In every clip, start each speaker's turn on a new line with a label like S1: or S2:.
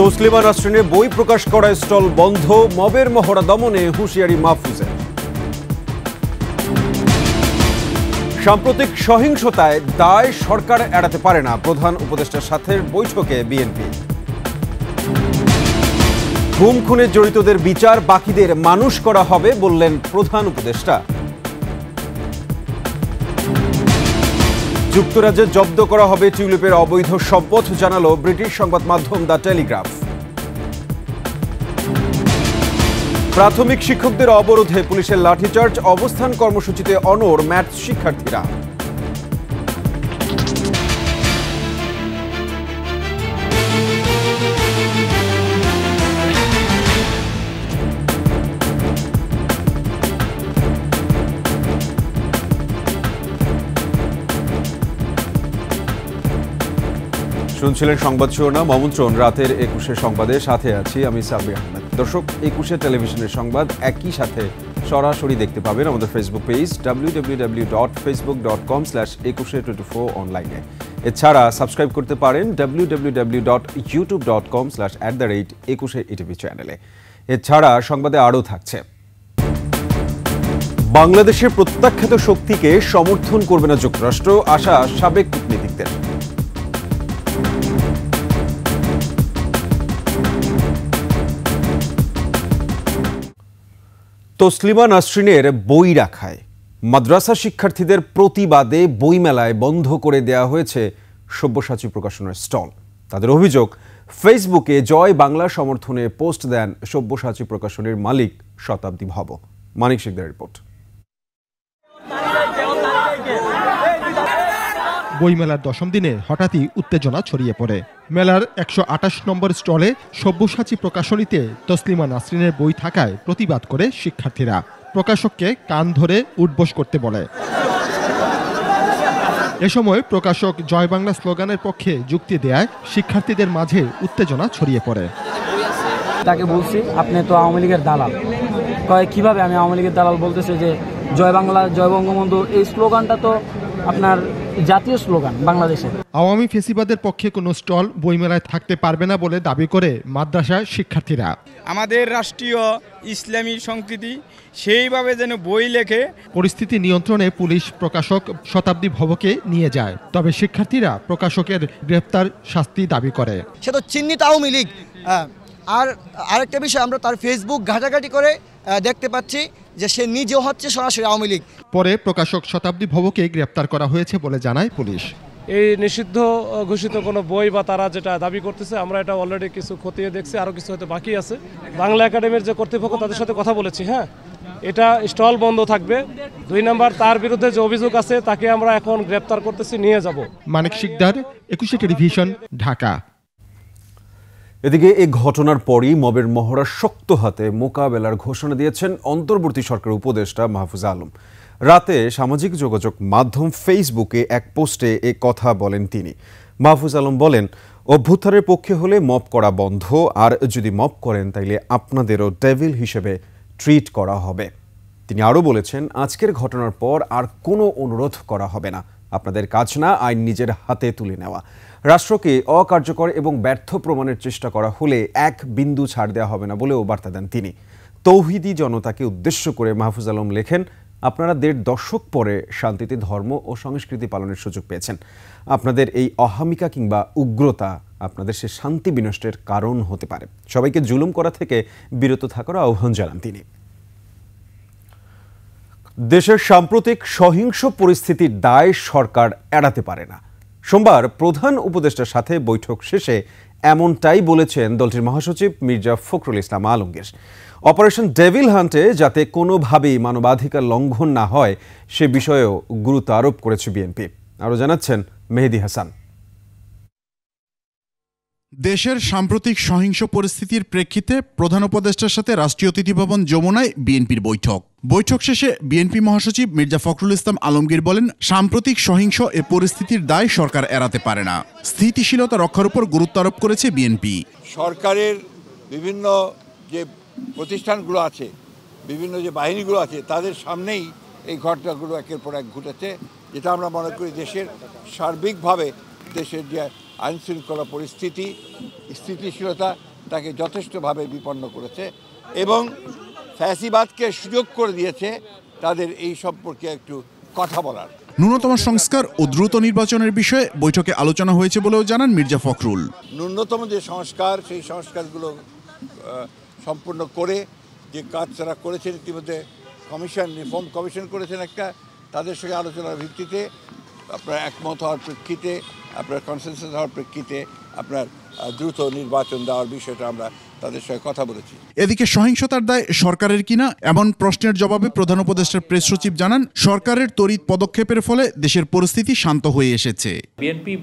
S1: তসলিমা নাসরিনের বই প্রকাশ করা স্টল বন্ধ, মবের মহড়া দমনে হুঁশিয়ারি মাহফুজের। সাম্প্রতিক সহিংসতায় দায় সরকার এড়াতে পারে না, প্রধান উপদেষ্টার সাথে বৈঠকে বিএনপি। গুম খুনে জড়িতদের বিচার, বাকিদের মানুষ করা হবে বললেন প্রধান উপদেষ্টা। যুক্তরাজ্যে জব্দ করা হবে টিউলিপের অবৈধ সম্পদ, জানালো ব্রিটিশ সংবাদ মাধ্যম দ্য টেলিগ্রাফ। প্রাথমিক শিক্ষকদের অবরোধে পুলিশের লাঠিচার্জ, অবস্থান কর্মসূচিতে অনড় ম্যাথ শিক্ষার্থীরা। শুনছিলেন সংবাদ শিরোনাম, আমন্ত্রণ রাতের ২১ সংবাদে, সাথে আছি আমি সাব্বির আহমেদ। দর্শক, ২১ টেলিভিশনের সংবাদ একই সাথে সরাসরি দেখতে পাবেন আমাদের ফেসবুক পেজ www.facebook.com/2124 অনলাইনে। এছাড়া সাবস্ক্রাইব করতে পারেন www.youtube.com/@21etv চ্যানেলে। এছাড়া সংবাদে আরও থাকছে, বাংলাদেশের প্রত্যাখ্যাত শক্তিকে সমর্থন করবে না যুক্তরাষ্ট্র, আশা সাবেক কূটনীতিকদের। তসলিমা নাসরিনের বই রাখায় মাদ্রাসা শিক্ষার্থীদের প্রতিবাদে বইমেলায় বন্ধ করে দেওয়া হয়েছে সব্যসাচী প্রকাশনের স্টল। তাদের অভিযোগ, ফেসবুকে জয় বাংলা সমর্থনে পোস্ট দেন সব্যসাচী প্রকাশনের মালিক শতাব্দী ভব। মানিক শিকদারের রিপোর্ট।
S2: বইমেলার ১০ম দিনে হঠাৎই উত্তেজনা ছড়িয়ে পড়ে। মেলার ১২৮ নম্বর স্টলে সব্যসাচী প্রকাশনীতে তসলিমা নাসরিনের বই থাকায় প্রতিবাদ করে শিক্ষার্থীরা প্রকাশককে কান ধরে উঠবোস করতে বলে। এ সময় প্রকাশক জয় বাংলা স্লোগানের পক্ষে যুক্তি দেয়ায় শিক্ষার্থীদের মাঝে উত্তেজনা ছড়িয়ে পড়ে।
S3: তাকে বলছি, আপনি তো আওয়ামী লীগের দালাল। কয় কিভাবে আমি আওয়ামী লীগের দালাল? বলতেছে যে জয় বাংলা জয় বঙ্গবন্ধু এই স্লোগানটা তো আপনার জাতীয় স্লোগান বাংলাদেশের।
S2: আওয়ামী ফেসিবাদের পক্ষে কোনো স্টল বইমেলায় থাকতে পারবে না বলে দাবি করে মাদ্রাসা শিক্ষার্থীরা।
S4: আমাদের রাষ্ট্রীয় ইসলামী সংস্কৃতি সেইভাবে যেন বই লেখে।
S2: পরিস্থিতি নিয়ন্ত্রণে পুলিশ প্রকাশক শতাব্দী ভবকে নিয়ে যায়, তবে শিক্ষার্থীরা প্রকাশকের গ্রেপ্তার শাস্তি দাবি করে।
S5: সে তো চিহ্নিত আওয়ামী লীগ। আর আরেকটা বিষয়, আমরা তার ফেসবুক ঘাটাঘাটি করে দেখতে পাচ্ছি যে সে নিজেও হচ্ছে সরাসরি আওয়ামী লীগ।
S2: পরে প্রকাশক শতাব্দী ভবকে গ্রেপ্তার করা হয়েছে বলে জানায় পুলিশ।
S6: এই নিষিদ্ধ ঘোষিত কোনো বই বা তারা যেটা দাবি করতেছে, আমরা এটা অলরেডি কিছু খতিয়ে দেখছি, আরও কিছু হয়তো বাকি আছে। বাংলা একাডেমির যে কর্তৃপক্ষ তাদের সাথে কথা বলেছি, হ্যাঁ, এটা স্টল বন্ধ থাকবে। ২ নম্বর, তার বিরুদ্ধে যে অভিযোগ আছে তাকে আমরা এখন গ্রেপ্তার করতেছি, নিয়ে যাব।
S2: মানিক শিকদার, ২১ টেলিভিশন, ঢাকা।
S1: এদিকে এই ঘটনার পরই মবের মহড়া শক্ত হাতে মোকাবেলার ঘোষণা দিয়েছেন অন্তর্বর্তী সরকারের উপদেষ্টা মাহফুজ আলম। রাতে সামাজিক যোগাযোগ মাধ্যম ফেসবুকে এক পোস্টে এ কথা বলেন তিনি। মাহফুজ আলম বলেন, অভ্যুত্থানের পক্ষে হলে মব করা বন্ধ, আর যদি মব করেন তাইলে আপনাদেরও ডেভিল হিসেবে ট্রিট করা হবে। তিনি আরও বলেছেন, আজকের ঘটনার পর আর কোনো অনুরোধ করা হবে না, আপনাদের কাজ না আইন নিজের হাতে তুলে নেওয়া। রাষ্ট্রকে অকার্যকর এবং ব্যর্থ প্রমাণের চেষ্টা করা হলে এক বিন্দু ছাড় দেওয়া হবে না বলেও বার্তা দেন তিনি। তৌহিদি জনতাকে উদ্দেশ্য করে মাহফুজ আলম লেখেন, আপনারা ১.৫ দশক পরে শান্তিতে ধর্ম ও সংস্কৃতি পালনের সুযোগ পেয়েছেন। আপনাদের এই অহামিকা কিংবা উগ্রতা আপনাদের সে শান্তি বিনষ্টের কারণ হতে পারে। সবাইকে জুলুম করা থেকে বিরত থাকার আহ্বান জানান তিনি। দেশের সাম্প্রতিক সহিংস পরিস্থিতির দায় সরকার এড়াতে পারে না। সোমবার প্রধান উপদেষ্টার সাথে বৈঠক শেষে এমনটাই বলেছেন দলটির মহাসচিব মির্জা ফখরুল ইসলাম আলমগীর। অপারেশন ডেভিল হান্টে যাতে কোনোভাবেই মানবাধিকার লঙ্ঘন না হয় সে বিষয়েও গুরুত্ব আরোপ করেছে বিএনপি। আরও জানাচ্ছেন মেহেদি হাসান।
S7: দেশের সাম্প্রতিক সহিংস পরিস্থিতির প্রেক্ষিতে প্রধান উপদেষ্টার সাথে রাষ্ট্রীয় অতিথি ভবন যমুনায় বিএনপির বৈঠক শেষে বিএনপি মহাসচিব মির্জা ফখরুল ইসলাম আলমগীর বলেন, সাম্প্রতিক সহিংস এ পরিস্থিতির দায় সরকার এড়াতে পারে না। স্থিতিশীলতা রক্ষার উপর গুরুত্ব আরোপ করেছে বিএনপি।
S8: সরকারের বিভিন্ন যে প্রতিষ্ঠানগুলো আছে, বিভিন্ন যে বাহিনীগুলো আছে, তাদের সামনেই এই ঘটনাগুলো একের পর এক ঘটেছে, যেটা আমরা মনে করি দেশের সার্বিকভাবে দেশের যে আইনশৃঙ্খলা পরিস্থিতি স্থিতিশীলতা তাকে যথেষ্টভাবে বিপন্ন করেছে এবং ফ্যাসিবাদকে সুযোগ করে দিয়েছে তাদের এই সম্পর্কে একটু কথা বলার।
S7: ন্যূনতম সংস্কার ও দ্রুত নির্বাচনের বিষয়ে বৈঠকে আলোচনা হয়েছে বলেও জানান মির্জা ফখরুল।
S8: ন্যূনতম যে সংস্কার সেই সংস্কারগুলো সম্পূর্ণ করে যে কাজ তারা করেছেন ইতিমধ্যে রিফর্ম কমিশন করেছেন একটা, তাদের সঙ্গে আলোচনার ভিত্তিতে আপনার একমত হওয়ার প্রেক্ষিতে আপনার কনসেনসাস হওয়ার প্রেক্ষিতে আপনার দ্রুত নির্বাচন দেওয়ার বিষয়টা আমরা তাদের সঙ্গে কথা বলেছি।
S7: এদিকে সহিংসতার দায় সরকারের কিনা এমন প্রশ্নের জবাবে প্রধান উপদেষ্টার প্রেস সচিব জানান, সরকারের তড়িৎ পদক্ষেপের ফলে দেশের পরিস্থিতি শান্ত হয়ে এসেছে।
S9: বিএনপি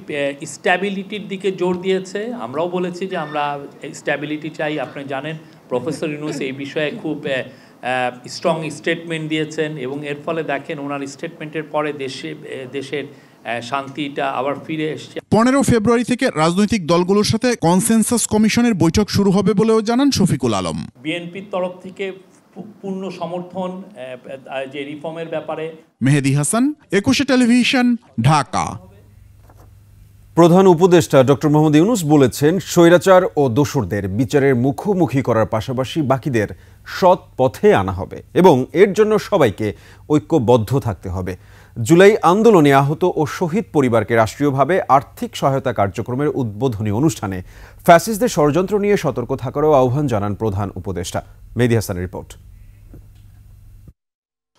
S9: স্ট্যাবিলিটির দিকে জোর দিয়েছে, আমরাও বলেছি যে আমরা স্ট্যাবিলিটি চাই। আপনি জানেন প্রফেসর ইউনূস এই বিষয়ে খুব স্ট্রং স্টেটমেন্ট দিয়েছেন এবং এর ফলে দেখেন ওনার স্টেটমেন্টের পরে দেশের শান্তিটা আবার ফিরে এসছে।
S7: 15 ফেব্রুয়ারি থেকে রাজনৈতিক দলগুলোর সাথে কনসেনসাস কমিশনের বৈঠক শুরু হবে বলেও জানান শফিকুল আলম।
S9: বিএনপির তরফ থেকে পূর্ণ সমর্থন যে রিফর্মের ব্যাপারে।
S7: মেহেদী হাসান, 21 টেলিভিশন, ঢাকা।
S1: প্রধান উপদেষ্টা ডক্টর মোহাম্মদ ইউনূস বলেছেন, স্বৈরাচার ও দোসরদের বিচারের মুখোমুখি করার পাশাপাশি বাকিদের সৎ পথে আনা হবে এবং এর জন্য সবাইকে ঐক্যবদ্ধ থাকতে হবে। জুলাই আন্দোলনে আহত ও শহীদ পরিবারকে রাষ্ট্রীয়ভাবে আর্থিক সহায়তা কার্যক্রমের উদ্বোধনী অনুষ্ঠানে ফ্যাসিস্টদের ষড়যন্ত্র নিয়ে সতর্ক থাকারও আহ্বান জানান প্রধান উপদেষ্টা। মেহেদী হাসানের রিপোর্ট।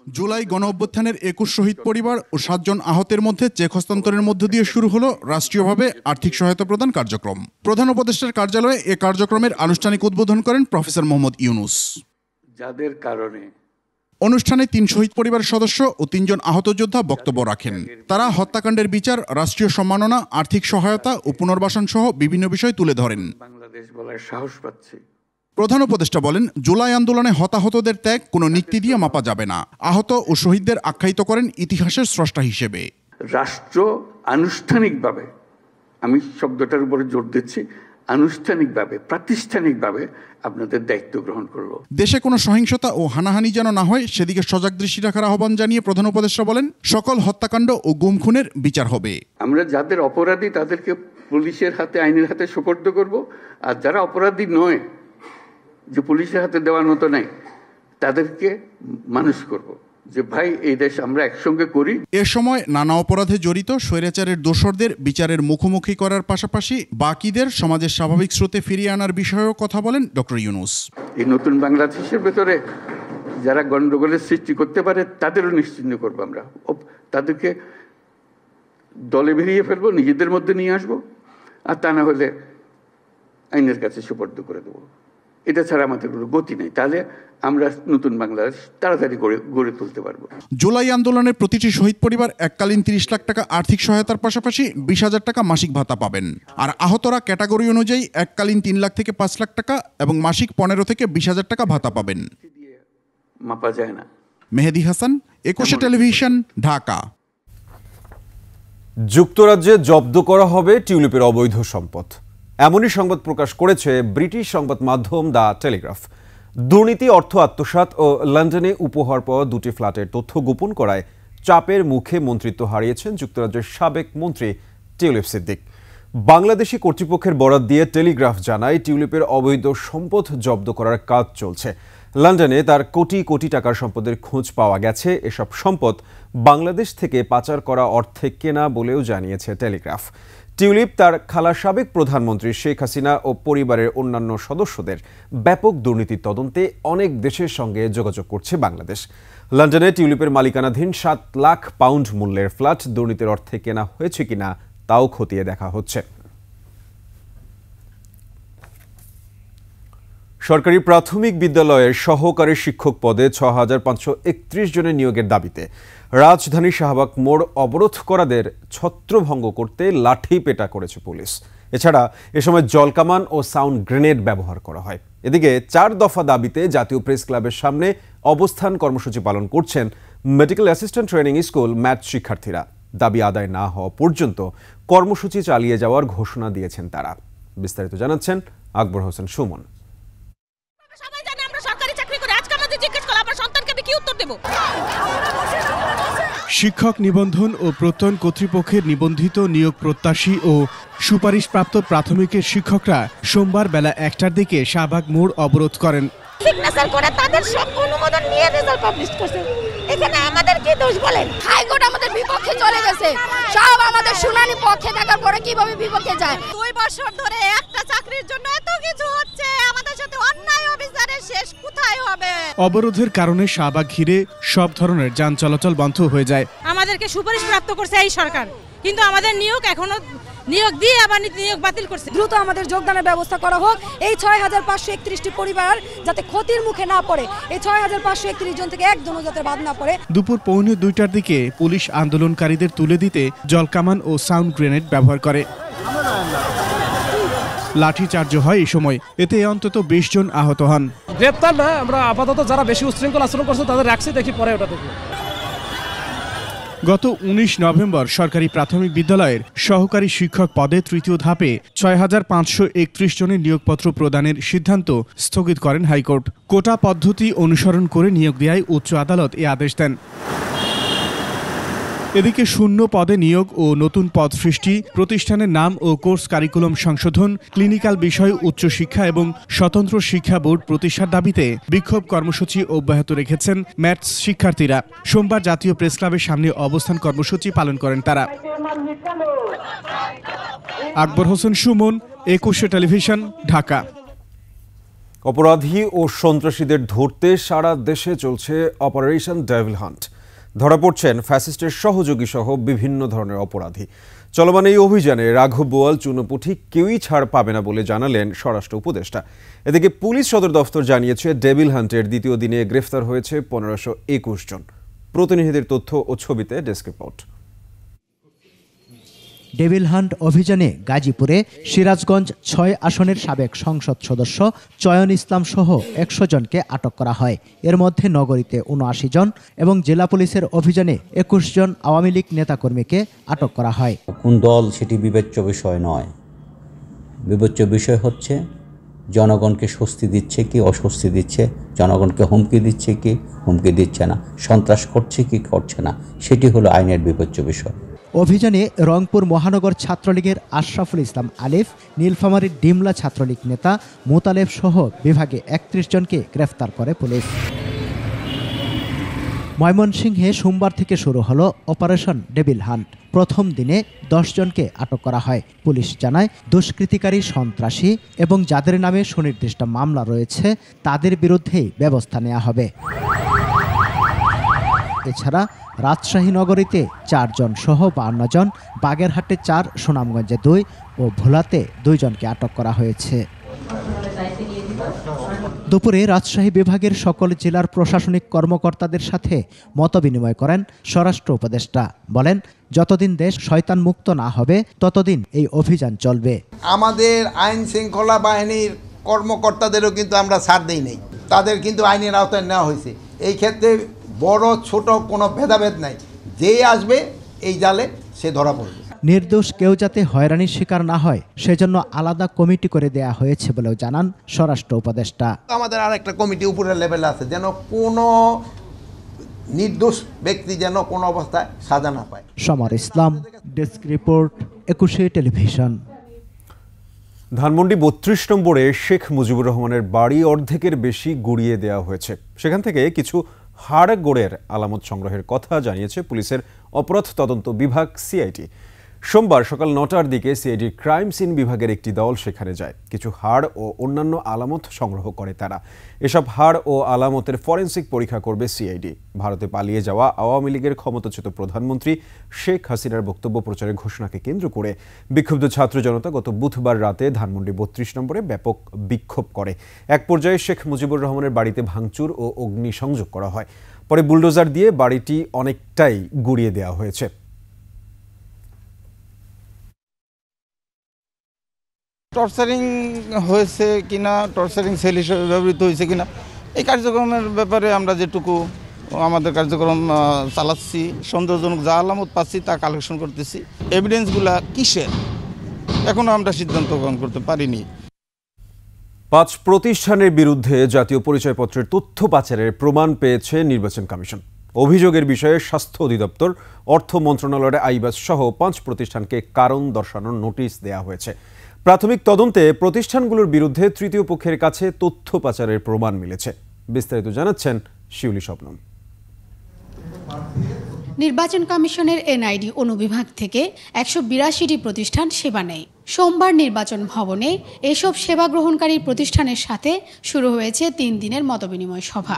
S7: জুলাই গণঅভ্যুত্থানের 21 শহীদ পরিবার ও 7 জন আহতের মধ্যে চেক হস্তান্তরের মধ্য দিয়ে শুরু হলো রাষ্ট্রীয়ভাবে আর্থিক সহায়তা প্রদান কার্যক্রম। প্রধান উপদেষ্টার কার্যালয়ে এ কার্যক্রমের আনুষ্ঠানিক উদ্বোধন করেন প্রফেসর মোহাম্মদ ইউনূস।
S10: যাদের কারণে
S7: অনুষ্ঠানে 3 শহীদ পরিবারের সদস্য ও 3 জন আহত যোদ্ধা বক্তব্য রাখেন। তারা হত্যাকাণ্ডের বিচার, রাষ্ট্রীয় সম্মাননা, আর্থিক সহায়তা ও পুনর্বাসন সহ বিভিন্ন বিষয় তুলে ধরেন।
S10: বাংলাদেশ বলার সাহস পাচ্ছে।
S7: প্রধান উপদেষ্টা বলেন, জুলাই আন্দোলনে হতাহতদের ত্যাগ কোনো নীতি দিয়ে মাপা যাবে না। আহত ও শহীদদের আখ্যায়িত করেন ইতিহাসের স্রষ্টা হিসেবে।
S10: রাষ্ট্র আনুষ্ঠানিকভাবে, আমি শব্দটার উপরে জোর দিচ্ছি, আনুষ্ঠানিকভাবে প্রাতিষ্ঠানিকভাবে আপনাদের দায়িত্ব গ্রহণ করলো।
S7: দেশে কোনো সহিংসতা ও হানাহানি যেন না হয় সেদিকে সজাগ দৃষ্টি রাখার আহ্বান জানিয়ে প্রধান উপদেষ্টা বলেন, সকল হত্যাকাণ্ড ও গুম খুনের বিচার হবে।
S10: আমরা যাদের অপরাধী তাদেরকে পুলিশের হাতে, আইনের হাতে সোপর্দ করব, আর যারা অপরাধী নয়, যে পুলিশের হাতে দেওয়ার মতো নাই, তাদেরকে মানুষ করব যে ভাই এই দেশ আমরা একসঙ্গে করি।
S7: এ সময় নানা অপরাধে জড়িত স্বৈরাচারের দোসরদের বিচারের মুখোমুখি করার পাশাপাশি বাকিদের সমাজের স্বাভাবিক স্রোতে ফিরিয়ে আনার বিষয়েও কথা বলেন ডক্টর ইউনূস।
S10: এই নতুন বাংলাদেশের ভেতরে যারা গণ্ডগোলের সৃষ্টি করতে পারে তাদেরও নিশ্চিহ্ন করবো আমরা, তাদেরকে দলে বেরিয়ে ফেলবো, নিজেদের মধ্যে নিয়ে আসবো, আর তা না হলে আইনের কাছে সুপর্দ করে দেবো। এটা ছাড়া আমাদের কোনো গতি নেই, তাহলে আমরা নতুন বাংলাদেশ তাড়াতাড়ি গড়ে তুলতে পারবো।
S7: জুলাই আন্দোলনের প্রতিটি শহীদ পরিবার এককালীন 30 লাখ টাকা আর্থিক সহায়তার পাশাপাশি 20,000 টাকা মাসিক ভাতা পাবেন। আর আহতরা ক্যাটাগরি অনুযায়ী এককালীন 3 লাখ থেকে 5 লাখ টাকা এবং মাসিক 15 থেকে 20,000 টাকা ভাতা পাবেন।
S10: মাপা যায় না।
S7: মেহেদী হাসান, 21 টেলিভিশন, ঢাকা।
S1: যুক্তরাজ্যে জব্দ করা হবে টিউলিপের অবৈধ সম্পদ, এমনই সংবাদ প্রকাশ করেছে ব্রিটিশ সংবাদ মাধ্যম দ্য টেলিগ্রাফ। দুর্নীতি, অর্থ আত্মসাৎ ও লন্ডনে উপহার পাওয়া 2টি ফ্ল্যাটের তথ্য গোপন করায় চাপের মুখে মন্ত্রিত্ব হারিয়েছেন যুক্তরাজ্যের সাবেক মন্ত্রী টিউলিপ সিদ্দিক। বাংলাদেশি কর্তৃপক্ষের বরাত দিয়ে টেলিগ্রাফ জানায়, টিউলিপের অবৈধ সম্পদ জব্দ করার কাজ চলছে। লন্ডনে তার কোটি কোটি টাকার সম্পদের খোঁজ পাওয়া গেছে। এসব সম্পদ বাংলাদেশ থেকে পাচার করা অর্থে কেনা বলেও জানিয়েছে টেলিগ্রাফ। টিউলিপ তার খালার সাবেক প্রধানমন্ত্রী শেখ হাসিনা ও পরিবারের অন্যান্য সদস্যদের ব্যাপক দুর্নীতির তদন্তে অনেক দেশের সঙ্গে যোগাযোগ করছে বাংলাদেশ। লন্ডনে টিউলিপের মালিকানাধীন 7 লাখ পাউন্ড মূল্যের ফ্ল্যাট দুর্নীতির অর্থে কেনা হয়েছে কিনা তাও খতিয়ে দেখা হচ্ছে। সরকারি প্রাথমিক বিদ্যালয়ের সহকারী শিক্ষক পদে 6,531 জনের নিয়োগের দাবিতে রাজধানীর শাহবাগ মোড় অবরোধ করাদের ছত্রভঙ্গ করতে লাঠি পেটা করেছে পুলিশ। এছাড়া এ সময় জলকামান ও সাউন্ড গ্রেনেড ব্যবহার করা হয়। এদিকে 4 দফা দাবিতে জাতীয় প্রেস ক্লাবের সামনে অবস্থান কর্মসূচি পালন করছেন medical assistant training school math শিক্ষার্থীরা। দাবি আদায় না হওয়া পর্যন্ত কর্মসূচি চালিয়ে যাওয়ার ঘোষণা দিয়েছেন তারা। বিস্তারিত জানাচ্ছেন আকবর হোসেন সুমন।
S11: সবাই জানে আমরা সরকারি চাকরি করি, আজকে আমাদের জিজ্ঞেস করলে আমার সন্তানকে আমি কি উত্তর দেব?
S12: শিক্ষক নিবন্ধন ও প্রত্যয়ন কর্তৃপক্ষের নিবন্ধিত নিয়োগ প্রত্যাশী ও সুপারিশপ্রাপ্ত প্রাথমিকের শিক্ষকরা সোমবার বেলা 1টার দিকে শাহবাগ মোড় অবরোধ করেন।
S11: সিগনেচার করে তাদের সব অনুমোদন নিয়ে রেজাল্ট পাবলিশ করছে। এখানে আমাদের কি দোষ বলেন? হাইকোর্ট আমাদের বিপক্ষে চলে গেছে। সব আমাদের শুনানি পক্ষে থাকার পরে কিভাবে বিপক্ষে যায়? 2 বছর ধরে একটা চাকরির জন্য এত কিছু হচ্ছে, আমাদের সাথে অন্যায় অবিচারের শেষ কোথায় হবে?
S12: অবরোধের কারণে শাহবাগ ঘিরে সব ধরনের যান চলাচল বন্ধ হয়ে যায়।
S13: আমাদেরকে সুপারিশ প্রাপ্ত করছে এই সরকার, কিন্তু আমাদের নিয়োগ এখনো নিয়োগ দিয়ে আবার নিয়োগ বাতিল করছে।
S14: দ্রুত আমাদের যোগদানের ব্যবস্থা করা হোক। এই 6531টি পরিবার যাতে ক্ষতির মুখে না পড়ে, এই 6531 জন থেকে একজনও যাতে বাদ না পড়ে।
S12: দুপুর 1:45টার দিকে পুলিশ আন্দোলনকারীদের তুলে দিতে জলকামান ও সাউন্ড গ্রেনেড ব্যবহার করে। লাঠিচার্জ হয় এই সময়, এতে অন্তত 20 জন আহত হন।
S6: গ্রেপ্তার না, আমরা আপাতত যারা বেশি উচ্ছৃঙ্খল আচরণ করছে তাদের রাখছি, দেখি পরে ওটা দেখব।
S12: গত 19 নভেম্বর সরকারি প্রাথমিক বিদ্যালয়ের সহকারী শিক্ষক পদে তৃতীয় ধাপে 6531 জনের নিয়োগপত্র প্রদানের সিদ্ধান্ত স্থগিত করেন হাইকোর্ট। কোটা পদ্ধতি অনুসরণ করে নিয়োগ দেওয়ায় উচ্চ আদালত এ আদেশ দেন। এদিকে শূন্য পদে নিয়োগ ও নতুন পদ সৃষ্টি, প্রতিষ্ঠানের নাম ও কোর্স কারিকুলাম সংশোধন, ক্লিনিক্যাল বিষয় উচ্চশিক্ষা এবং স্বতন্ত্র শিক্ষা বোর্ড প্রতিষ্ঠার দাবিতে বিক্ষোভ কর্মসূচি অব্যাহত রেখেছেন ম্যাথস শিক্ষার্থীরা। সোমবার জাতীয় প্রেস ক্লাবের সামনে অবস্থান কর্মসূচি পালন করেন তারা। আকবর হোসেন সুমন, 21 টেলিভিশন, ঢাকা।
S1: অপরাধী ও সন্ত্রাসীদের ধরতে সারা দেশে চলছে অপারেশন ডেভিল হান্ট। ধরা পড়ছেন ফ্যাসিস্টের সহযোগী সহ বিভিন্ন ধরনের অপরাধী। চলমান এই অভিযানে রাঘব বোয়াল, চুনোপুঁঠি কেউই ছাড় পাবে না বলে জানালেন স্বরাষ্ট্র উপদেষ্টা। এদিকে পুলিশ সদর দফতর জানিয়েছে, ডেভিল হান্টের দ্বিতীয় দিনে গ্রেফতার হয়েছে 1521 জন। প্রতিনিধিদের তথ্য ও ছবিতে ডেস্ক রিপোর্ট।
S15: ডেভিল হান্ট অভিযানে গাজীপুরে সিরাজগঞ্জ 6 আসনের সাবেক সংসদ সদস্য চয়ন ইসলাম সহ 100 জনকে আটক করা হয়। এর মধ্যে নগরীতে 79 জন এবং জেলা পুলিশের অভিযানে 21 জন আওয়ামী লীগ নেতাকর্মীকে আটক করা হয়।
S16: কোন দল সেটি বিবেচ্য বিষয় নয়, বিবেচ্য বিষয় হচ্ছে জনগণকে স্বস্তি দিচ্ছে কি অস্বস্তি দিচ্ছে, জনগণকে হুমকি দিচ্ছে কি হুমকি দিচ্ছে না, সন্ত্রাস করছে কি করছে না, সেটি হলো আইনের বিবেচ্য বিষয়।
S15: অভিযানে রংপুর মহানগর ছাত্রলীগের আশরাফুল ইসলাম আলিফ, নীলফামারীর ডিমলা ছাত্রলীগ নেতা মোতালেব সহ বিভাগে 31 জনকে গ্রেফতার করে পুলিশ। ময়মনসিংহে সোমবার থেকে শুরু হলো অপারেশন ডেভিল হান্ট। প্রথম দিনে 10 জনকে আটক করা হয়। পুলিশ জানায়, দুষ্কৃতিকারী, সন্ত্রাসী এবং যাদের নামে সুনির্দিষ্ট মামলা রয়েছে তাদের বিরুদ্ধেই ব্যবস্থা নেওয়া হবে। এছাড়া রাজশাহী নগরীতে 4 জন সহ 52 জন, বাগেরহাটে 4, সুনামগঞ্জে 2 ও ভোলাতে 2 জনকে আটক করা হয়েছে। দুপুরে রাজশাহী বিভাগের সকল জেলার প্রশাসনিক কর্মকর্তাদের সাথে মতবিনিময় করেন স্বরাষ্ট্র উপদেষ্টা। বলেন, যতদিন দেশ শয়তান মুক্ত না হবে ততদিন এই অভিযান চলবে।
S17: আমাদের আইন শৃঙ্খলা বাহিনীর কর্মকর্তাদেরও কিন্তু আমরা ছাড় দেই নাই, তাদের কিন্তু আইনের আওতায় নেওয়া হয়েছে। এই ক্ষেত্রে বড় ছোট কোনো ভেদাভেদ নাই, যেই আসবে এই জালে সে ধরা পড়বে।
S15: নির্দোষ কেউ যাতে হয়রানির শিকার না হয় সেজন্য আলাদা কমিটি করে দেয়া হয়েছে বলেও জানান স্বরাষ্ট্র উপদেষ্টা।
S17: আমাদের আর একটা কমিটি উপরের লেভেলে আছে, যেন কোনো নির্দোষ ব্যক্তি যেন কোনো অবস্থায় সাজা না পায়।
S15: সমর ইসলাম, ডেস্ক রিপোর্ট, 21 টেলিভিশন।
S1: ধানমন্ডি 32 নম্বরে শেখ মুজিবুর রহমানের বাড়ি অর্ধেকের বেশি গুড়িয়ে দেওয়া হয়েছে। সেখান থেকে কিছু হাড়গোড়ের আলামত সংগ্রহের কথা জানিয়েছে পুলিশের অপরাধ তদন্ত বিভাগ সিআইডি। সোমবার সকাল 9টার দিকে সিআইডির ক্রাইম সিন বিভাগের একটি দল সেখানে যায়। কিছু হাড় ও অন্যান্য আলামত সংগ্রহ করে তারা। এসব হাড় ও আলামতের ফরেনসিক পরীক্ষা করবে সিআইডি। ভারতে পালিয়ে যাওয়া আওয়ামী লীগের ক্ষমতাচ্যুত প্রধানমন্ত্রী শেখ হাসিনার বক্তব্য প্রচারের ঘোষণাকে কেন্দ্র করে বিক্ষুব্ধ ছাত্র জনতা গত বুধবার রাতে ধানমন্ডি 32 নম্বরে ব্যাপক বিক্ষোভ করে। এক পর্যায়ে শেখ মুজিবুর রহমানের বাড়িতে ভাঙচুর ও অগ্নিসংযোগ করা হয়। পরে বুলডোজার দিয়ে বাড়িটি অনেকটাই গুড়িয়ে দেওয়া হয়েছে।
S18: টর্চারিং হয়েছে কিনা, টর্চারিং সেল হিসেবে ব্যবহৃত হয়েছে কিনা, এই কার্যক্রমের ব্যাপারে আমরা যেটুকু আমাদের কার্যক্রম চালাচ্ছি, সন্দেহজনক যা আলামত পাচ্ছি তা কালেকশন করতেছি। এভিডেন্সগুলা কিসের এখনো আমরা সিদ্ধান্ত গ্রহণ করতে পারিনি।
S1: 5 প্রতিষ্ঠানের বিরুদ্ধে জাতীয় পরিচয়পত্রের তথ্য পাচারের প্রমাণ পেয়েছে নির্বাচন কমিশন। অভিযোগের বিষয়ে স্বাস্থ্য অধিদপ্তর, অর্থ মন্ত্রণালয়ের আইবাস সহ 5 প্রতিষ্ঠানকে কারণ দর্শানোর নোটিশ দেওয়া হয়েছে। প্রাথমিক তদন্তে প্রতিষ্ঠানগুলোর বিরুদ্ধে তৃতীয় পক্ষের কাছে তথ্য পাচারের প্রমাণ মিলেছে। বিস্তারিত জানাচ্ছেন শিউলি শবনম।
S19: নির্বাচন কমিশনের এনআইডি অনুবিভাগ থেকে 182টি প্রতিষ্ঠান সেবা নেয়। সোমবার নির্বাচন ভবনে এসব সেবা গ্রহণকারী প্রতিষ্ঠানের সাথে শুরু হয়েছে 3 দিনের মতবিনিময় সভা।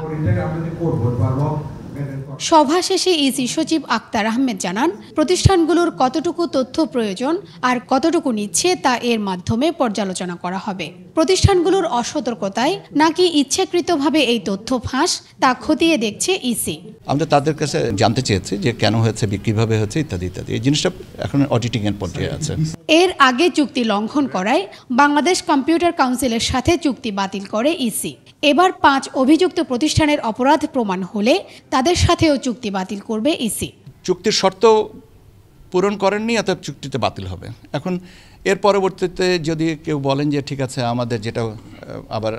S19: সভা শেষে ইসি সচিব আক্তার আহমেদ জানান, প্রতিষ্ঠানগুলোর কতটুকু তথ্য প্রয়োজন আর কতটুকু নিচ্ছে তা এর মাধ্যমে পর্যালোচনা করা হবে। প্রতিষ্ঠানগুলোর অসতর্কতায় নাকি ইচ্ছাকৃতভাবে এই তথ্য ফাঁস তা খতিয়ে দেখছে ইসি।
S20: আমরা তাদের কাছে জানতে চেয়েছি যে কেন হয়েছে, কিভাবে হয়েছে, ইত্যাদি ইত্যাদি। এই জিনিসটা এখন অডিটিং এর পর্যায়ে আছে।
S19: এর আগে চুক্তি লঙ্ঘন করায় বাংলাদেশ কম্পিউটার কাউন্সিলের সাথে চুক্তি বাতিল করে ইসি। এবার 5 অভিযুক্ত প্রতিষ্ঠানের অপরাধ প্রমাণ হলে তাদের সাথেও চুক্তি বাতিল করবে ইসি।
S20: চুক্তির শর্ত পূরণ করেননি, অতএব চুক্তিতে বাতিল হবে। এখন এর পরবর্তীতে যদি কেউ বলেন যে ঠিক আছে আমাদের যেটা, আবার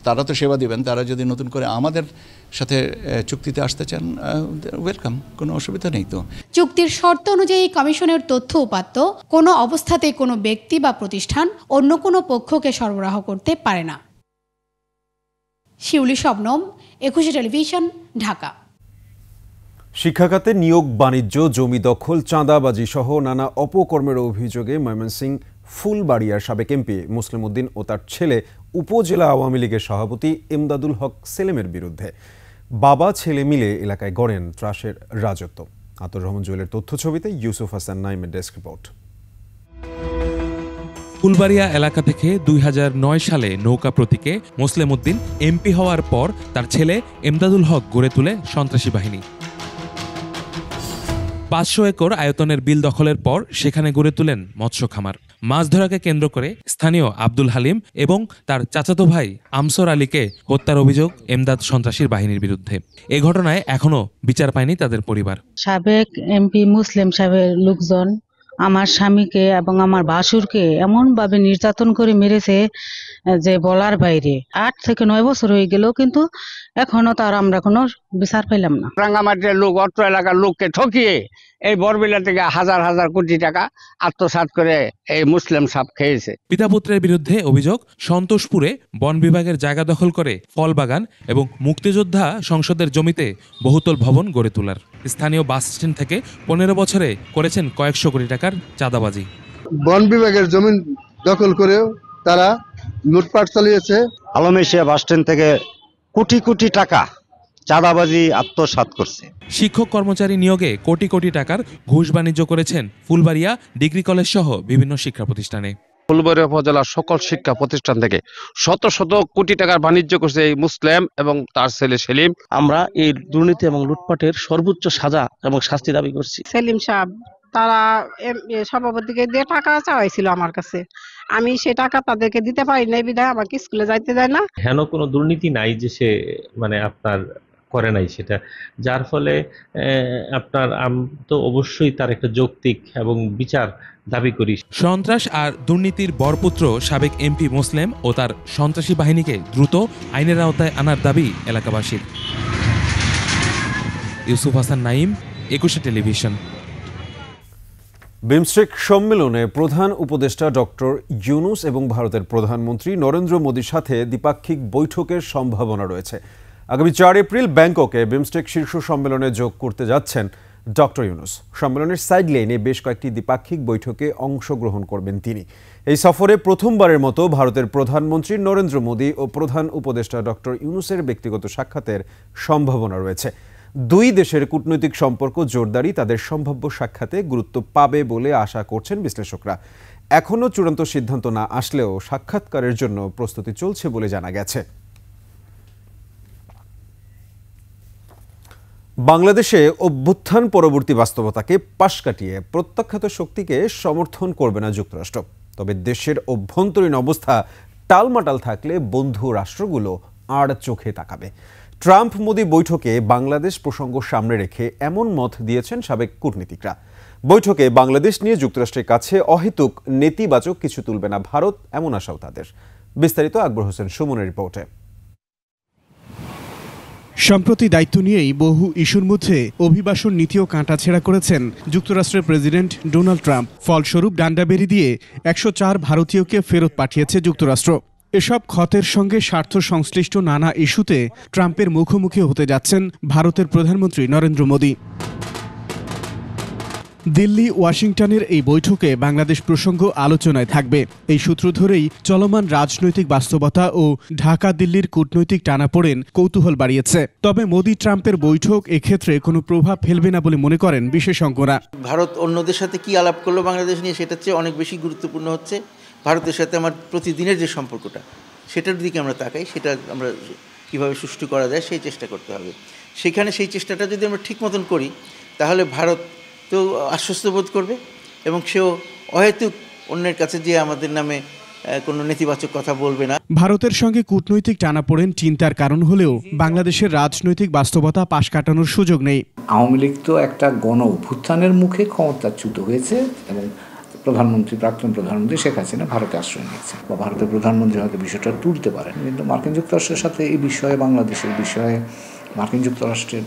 S20: তারা তো সেবা দিবেন, তারা যদি নতুন করে আমাদের সাথে চুক্তিতে আসতে চান, ওয়েলকাম, কোনো অসুবিধা নেই। তো
S19: চুক্তির শর্ত অনুযায়ী কমিশনের তথ্য উপাত্ত কোনো অবস্থাতে কোনো ব্যক্তি বা প্রতিষ্ঠান অন্য কোনো পক্ষকে সরবরাহ করতে পারে না। শিউলি শবনম, 21 টেলিভিশন, ঢাকা।
S1: শিক্ষাখাতে নিয়োগ, বাণিজ্য, জমি দখল, চাঁদাবাজি সহ নানা অপকর্মের অভিযোগে ময়মনসিংহ ফুলবাড়িয়ার সাবেক এমপি মুসলিম উদ্দিন ও তার ছেলে উপজেলা আওয়ামী লীগের সভাপতি এমদাদুল হক সেলিমের বিরুদ্ধে বাবা ছেলে মিলে এলাকায় গড়েন ত্রাসের রাজত্ব। আতর রহমান জুয়েলের তথ্য ছবিতে ইউসুফ হাসান নাইমের ডেস্ক রিপোর্ট।
S21: ফুলবাড়িয়া এলাকা থেকে 2009 সালে নৌকা প্রতীকে মুসলিম উদ্দিন এমপি হওয়ার পর তার ছেলে এমদাদুল হক গড়ে তোলে সন্ত্রাসী বাহিনী। 500 একর আয়তনের বিল দখলের পর সেখানে গড়ে তোলেন মৎস্য খামার। মাছ ধরাকে কেন্দ্র করে স্থানীয় আব্দুল হালিম এবং তার চাচাতো ভাই আমসর আলীকে হত্যার অভিযোগ এমদাদ সন্ত্রাসীর বাহিনীর বিরুদ্ধে। এ ঘটনায় এখনো বিচার পায়নি তাদের পরিবার।
S22: সাবেক এমপি মুসলিম সাহেবের লোকজন আমার স্বামীকে এবং আমার ভাসুরকে এমনভাবে নির্যাতন করে মেরেছে যে বলার বাইরে। 8 থেকে 9 বছর হয়ে গেল, কিন্তু এখনো তার আমরা কোনো বিচার পাইলাম না।
S23: রাঙ্গামাটির লোক অত্র এলাকার লোককে ঠকিয়ে এই বরবিলা থেকে হাজার হাজার কোটি টাকা আত্মসাৎ করে এই মুসলিম সাহেব খেয়েছে।
S21: পিতা পুত্রের বিরুদ্ধে অভিযোগ, সন্তোষপুরে বন বিভাগের জায়গা দখল করে ফল বাগান এবং মুক্তিযোদ্ধা সংসদের জমিতে বহুতল ভবন গড়ে তোলার। স্থানীয় বাস স্ট্যান্ড থেকে 15 বছরে করেছেন কয়েকশো কোটি টাকার চাঁদাবাজি।
S24: বন বিভাগের জমি দখল করেও তারা লুটপাট চালিয়েছে।
S25: আলমেশিয়া বাস স্ট্যান্ড থেকে কোটি কোটি টাকা চাঁদাবাজি আত্মসাৎ করছে।
S21: শিক্ষক কর্মচারী নিয়োগে কোটি কোটি টাকার ঘুষ বাণিজ্য করেছেন ফুলবাড়িয়া ডিগ্রি কলেজ সহ বিভিন্ন শিক্ষা প্রতিষ্ঠানে।
S26: ফুলবাড়িয়া উপজেলার সকল শিক্ষা প্রতিষ্ঠান থেকে শত শত কোটি টাকার বাণিজ্য করছে এই মুসলিম এবং তার ছেলে সেলিম।
S27: আমরা এই দুর্নীতি এবং লুটপাটের সর্বোচ্চ সাজা এবং শাস্তি দাবি করছি।
S28: সেলিম সাহেব তারা সভাপতিকে দিয়ে টাকা চাওয়াইছিল আমার কাছে, আমি সে টাকা তাদেরকে দিতে পারি না, বিধায় আমাকে স্কুলে যাইতে দেয় না।
S29: হেন কোনো দুর্নীতি নাই যে সে আপনার করে নাই সেটা, যার ফলে আপনার তো অবশ্যই তার একটা যৌক্তিক এবং বিচার দাবি করি।
S21: সন্ত্রাস আর দুর্নীতির বরপুত্র সাবেক এমপি মুসলিম ও তার সন্ত্রাসী বাহিনীকে দ্রুত আইনের আওতায় আনার দাবি এলাকাবাসীর। ইউসুফ হাসান নাইম, 21 টেলিভিশন।
S1: বিমস্টেক সম্মেলনে প্রধান উপদেষ্টা ডক্টর ইউনূস এবং ভারতের প্রধানমন্ত্রী নরেন্দ্র মোদীর সাথে দ্বিপাক্ষিক বৈঠকের সম্ভাবনা রয়েছে। আগামী 4 এপ্রিল ব্যাংককে বিমস্টেক শীর্ষ সম্মেলনে যোগ করতে যাচ্ছেন ডক্টর ইউনূস। সম্মেলনের সাইডলাইনে বেশ কয়েকটি দ্বিপাক্ষিক বৈঠকে অংশগ্রহণ করবেন তিনি। এই সফরে প্রথমবারের মতো ভারতের প্রধানমন্ত্রী নরেন্দ্র মোদী ও প্রধান উপদেষ্টা ডক্টর ইউনূসের ব্যক্তিগত সাক্ষাতের সম্ভাবনা রয়েছে। দুই দেশের কূটনৈতিক সম্পর্ক জোরদারই তাদের সম্ভাব্য সাক্ষাতে গুরুত্ব পাবে বলে আশা করছেন বিশ্লেষকরা। এখনও চূড়ান্ত সিদ্ধান্ত না আসলেও সাক্ষাৎকারের জন্য প্রস্তুতি চলছে বলে জানা গেছে। বাংলাদেশে অভ্যুত্থান পরবর্তী বাস্তবতাকে পাশ কাটিয়ে প্রত্যাখ্যাত শক্তিকে সমর্থন করবে না যুক্তরাষ্ট্র। তবে দেশের অভ্যন্তরীণ অবস্থা টালমাটাল থাকলে বন্ধু রাষ্ট্রগুলো আর চোখে তাকাবে। ট্রাম্প মোদি বৈঠকে বাংলাদেশ প্রসঙ্গ সামনে রেখে এমন মত দিয়েছেন সাবেক কূটনীতিকরা। বৈঠকে বাংলাদেশ নিয়ে যুক্তরাষ্ট্রের কাছে অহেতুক নেতিবাচক কিছু তুলবে না ভারত, এমন আশাও তাদের। বিস্তারিত আকবর হোসেন সুমনের রিপোর্টে।
S12: সম্প্রতি দায়িত্ব নিয়েই বহু ইস্যুর মধ্যে অভিবাসন নীতিও কাঁটাছেঁড়া করেছেন যুক্তরাষ্ট্রের প্রেসিডেন্ট ডোনাল্ড ট্রাম্প। ফলস্বরূপ ডান্ডাবেরি দিয়ে 104 ভারতীয়কে ফেরত পাঠিয়েছে যুক্তরাষ্ট্র। এসব ক্ষতের সঙ্গে স্বার্থ সংশ্লিষ্ট নানা ইস্যুতে ট্রাম্পের মুখোমুখি হতে যাচ্ছেন ভারতের প্রধানমন্ত্রী নরেন্দ্র মোদী। দিল্লি ওয়াশিংটনের এই বৈঠকে বাংলাদেশ প্রসঙ্গ আলোচনায় থাকবে। এই সূত্র ধরেই চলমান রাজনৈতিক বাস্তবতা ও ঢাকা দিল্লির কূটনৈতিক টানাপোড়েন কৌতূহল বাড়িয়েছে। তবে মোদি ট্রাম্পের বৈঠক এক্ষেত্রে কোনো প্রভাব ফেলবে না বলে মনে করেন বিশেষজ্ঞরা।
S2: ভারত অন্যদের সাথে কি আলাপ করলো বাংলাদেশ নিয়ে, সেটার চেয়ে অনেক বেশি গুরুত্বপূর্ণ হচ্ছে ভারতের সাথে আমার প্রতিদিনের যে সম্পর্কটা, সেটার দিকে আমরা তাকাই, সেটা আমরা কীভাবে সুষ্ঠু করা যায় সেই চেষ্টা করতে হবে। সেখানে সেই চেষ্টাটা যদি আমরা ঠিক মতন করি, তাহলে ভারত তো আশ্বস্ত বোধ করবে এবং সেও অহেতুক অন্যের কাছে যে আমাদের নামে কোনো নেতিবাচক কথা বলবে না।
S12: ভারতের সঙ্গে কূটনৈতিক টানাপোড়েন চিন্তার কারণ হলেও বাংলাদেশের রাজনৈতিক বাস্তবতা পাশ কাটানোর সুযোগ নেই।
S3: আওয়ামী লীগ তো একটা গণ অভ্যুত্থানের মুখে ক্ষমতাচ্যুত হয়েছে এবং প্রাক্তন প্রধানমন্ত্রী শেখ হাসিনা ভারতে আশ্রয় নিয়েছে, বা ভারতের প্রধানমন্ত্রী হয়তো বিষয়টা তুলতে পারেন, কিন্তু মার্কিন যুক্তরাষ্ট্রের সাথে এই বিষয়ে, বাংলাদেশের বিষয়ে মার্কিন যুক্তরাষ্ট্রের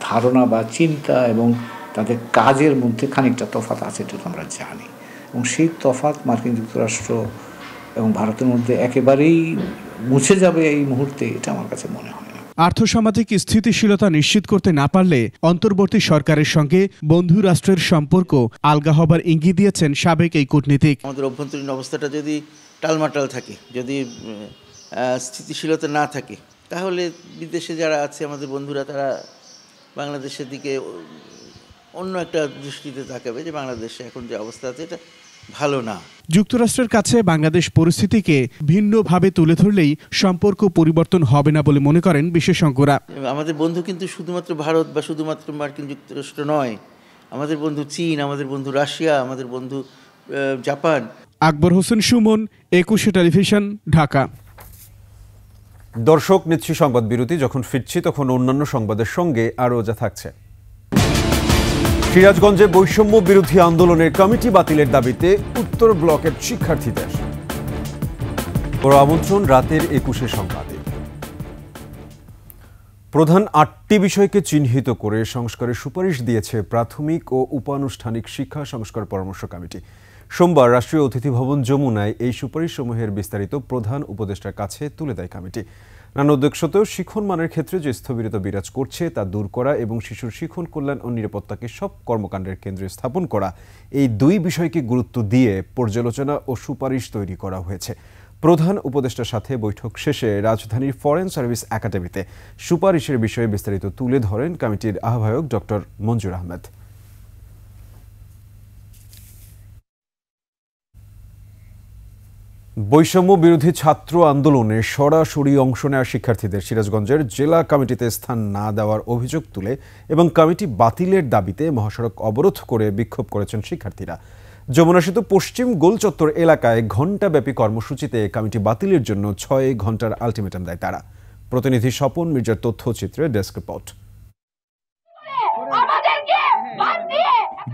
S3: ধারণা বা চিন্তা এবং তাদের কাজের মধ্যে খানিকটা তফাৎ আছে, এটা আমরা জানি। এবং সেই তফাৎ মার্কিন যুক্তরাষ্ট্র এবং ভারতের মধ্যে একেবারেই মুছে যাবে এই মুহূর্তে, এটা আমার কাছে মনে হয় না।
S12: আর্থসামাজিক স্থিতিশীলতা নিশ্চিত করতে না পারলে অন্তর্বর্তী সরকারের সঙ্গে বন্ধু রাষ্ট্রের সম্পর্ক আলগা হবার ইঙ্গিত দিয়েছেন সাবেক এই কূটনীতিক।
S2: আমাদের অভ্যন্তরীণ অবস্থাটা যদি টালমাটাল থাকে, যদি স্থিতিশীলতা না থাকে, তাহলে বিদেশে যারা আছে আমাদের বন্ধুরা, তারা বাংলাদেশের দিকে অন্য একটা দৃষ্টিতে তাকাবে যে বাংলাদেশে এখন যে অবস্থা আছে এটা ভালো না।
S12: যুক্তরাষ্ট্রের কাছে বাংলাদেশ পরিস্থিতিকে ভিন্নভাবে তুলে ধরলেই সম্পর্ক পরিবর্তন হবে না বলে মনে করেন বিশেষজ্ঞরা।
S2: আমাদের বন্ধু কিন্তু শুধুমাত্র ভারত বা শুধুমাত্র মার্কিন যুক্তরাষ্ট্র নয়, আমাদের বন্ধু চীন, আমাদের বন্ধু রাশিয়া, আমাদের বন্ধু জাপান।
S12: আকবর হোসেন সুমন, 21 টেলিভিশন, ঢাকা।
S1: দর্শক, নিচ্ছি সংবাদ বিরতি। যখন ফিরছি তখন অন্যান্য সংবাদের সঙ্গে আরও যা থাকছে। সিরাজগঞ্জে বৈষম্য বিরোধী আন্দোলনের কমিটি বাতিলের দাবিতে উত্তর ব্লকের শিক্ষার্থীদের বড় আমন্ত্রণ রাতের 21 সংবাদে। প্রধান 8টি বিষয়কে চিহ্নিত করে সংস্কারের সুপারিশ দিয়েছে প্রাথমিক ও উপানুষ্ঠানিক শিক্ষা সংস্কার পরামর্শ কমিটি। সোমবার রাষ্ট্রীয় অতিথি ভবন যমুনায় এই সুপারিশসমূহের বিস্তারিত প্রধান উপদেষ্টার কাছে তুলে দেয় কমিটি। নানা উদ্যোগ সত্ত্বেও শিক্ষণ মানের ক্ষেত্রে যে স্থবিরতা বিরাজ করছে তা দূর করা এবং শিশুর শিক্ষণ কল্যাণ ও নিরাপত্তাকে সব কর্মকাণ্ডের কেন্দ্রে স্থাপন করা, এই দুই বিষয়কে গুরুত্ব দিয়ে পর্যালোচনা ও সুপারিশ তৈরি করা হয়েছে। প্রধান উপদেষ্টার সাথে বৈঠক শেষে রাজধানীর ফরেন সার্ভিস একাডেমিতে সুপারিশের বিষয়ে বিস্তারিত তুলে ধরেন কমিটির আহ্বায়ক ডক্টর মঞ্জুর আহমেদ। বৈষম্য বিরোধী ছাত্র আন্দোলনে সরাসরি অংশ নেওয়া শিক্ষার্থীদের সিরাজগঞ্জের জেলা কমিটিতে স্থান না দেওয়ার অভিযোগ তুলে এবং কমিটি বাতিলের দাবিতে মহাসড়ক অবরোধ করে বিক্ষোভ করেছেন শিক্ষার্থীরা। যমুনা সেতু পশ্চিম গোলচত্বর এলাকায় ঘণ্টাব্যাপী কর্মসূচিতে কমিটি বাতিলের জন্য 6 ঘণ্টার আলটিমেটাম দেয় তারা। প্রতিনিধি স্বপন মির্জার তথ্যচিত্রে ডেস্ক রিপোর্ট।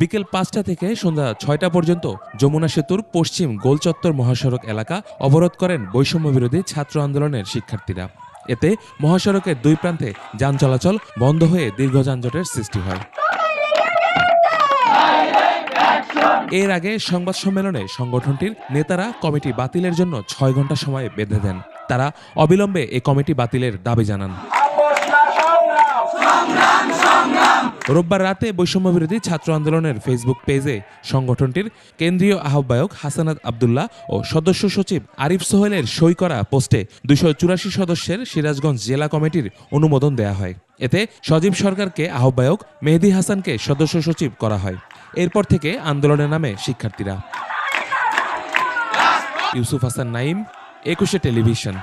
S21: বিকেল 5টা থেকে সন্ধ্যা 6টা পর্যন্ত যমুনা সেতুর পশ্চিম গোলচত্বর মহাসড়ক এলাকা অবরোধ করেন বৈষম্য বিরোধী ছাত্র আন্দোলনের শিক্ষার্থীরা। এতে মহাসড়কের দুই প্রান্তে যান চলাচল বন্ধ হয়ে দীর্ঘ যানজটের সৃষ্টি হয়। এর আগে সংবাদ সম্মেলনে সংগঠনটির নেতারা কমিটি বাতিলের জন্য 6 ঘণ্টা সময় বেঁধে দেন। তারা অবিলম্বে এই কমিটি বাতিলের দাবি জানান। রোববার রাতে বৈষম্য বিরোধী ছাত্র আন্দোলনের ফেসবুক পেজে সংগঠনটির কেন্দ্রীয় আহ্বায়ক হাসানাত আব্দুল্লাহ ও সদস্য সচিব আরিফ সোহেলের সই করা পোস্টে 284 সদস্যের সিরাজগঞ্জ জেলা কমিটির অনুমোদন দেয়া হয়। এতে সজীব সরকারকে আহ্বায়ক, মেহেদী হাসানকে সদস্য সচিব করা হয়। এরপর থেকে আন্দোলনে নামে শিক্ষার্থীরা। ইউসুফ হাসান নাইম, 21 টেলিভিশন।